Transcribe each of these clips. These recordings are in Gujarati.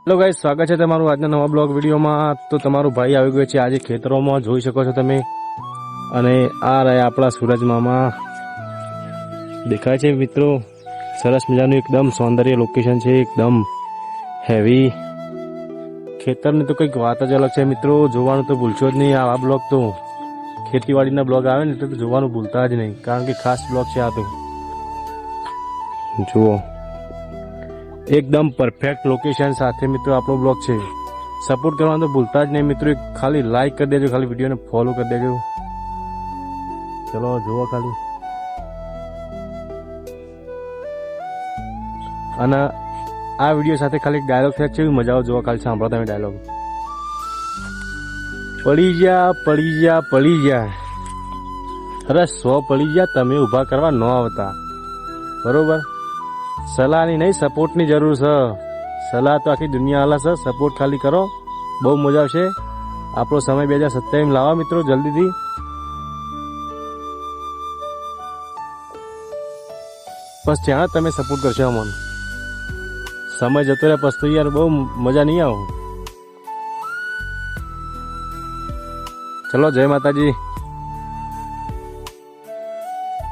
હેલો ગાઈસ, સ્વાગત છે તમારું આજના નવા બ્લોગ વિડીયોમાં। તો તમારું ભાઈ આવી ગયો છે આજે ખેતરોમાં, જોઈ શકો છો તમે। અને આ રહ્યા આપણા સૂરજ મામા, દેખાય છે મિત્રો। સરસ મજાનું એકદમ સૌંદર્ય લોકેશન છે, એકદમ હેવી। ખેતરની તો કંઈક વાત જ અલગ છે મિત્રો, જોવાનું તો ભૂલશો જ નહીં। આ બ્લોગ તો ખેતીવાડીના બ્લોગ આવે ને એટલે તો જોવાનું ભૂલતા જ નહીં, કારણ કે ખાસ બ્લોગ છે આ તો। જુઓ, એકદમ પરફેક્ટ લોકેશન સાથે મિત્રો આપણો બ્લોગ છે। સપોર્ટ કરવાનું તો ભૂલતા જ નહીં મિત્રો, ખાલી લાઈક કરી દેજો, ખાલી વિડીયોને ફોલો કરી દેજો। ચલો જુઓ ખાલી, અને આ વિડીયો સાથે ખાલી ડાયલોગ છે, કેવી મજા આવે જોવા, ખાલી સાંભળો તમે ડાયલોગ। પડી જા પડી જા પડી જા, અરે 100 પડી જા, તમે ઊભા કરવા ન આવતા, બરોબર। સલાહની નહીં, સપોર્ટની જરૂર છે। સલાહ તો આખી દુનિયા હાલે છે, સપોર્ટ ખાલી કરો, બહુ મજા આવશે। આપણો સમય 2027 લાવો મિત્રો, જલ્દીથી। બસ ત્યાં તમે સપોર્ટ કરશો અમને, સમય જતો રહે પછી તો યાર બહુ મજા નહીં આવે। ચલો, જય માતાજી।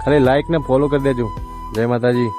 ખાલી લાઈક ને ફોલો કરી દેજો। જય માતાજી।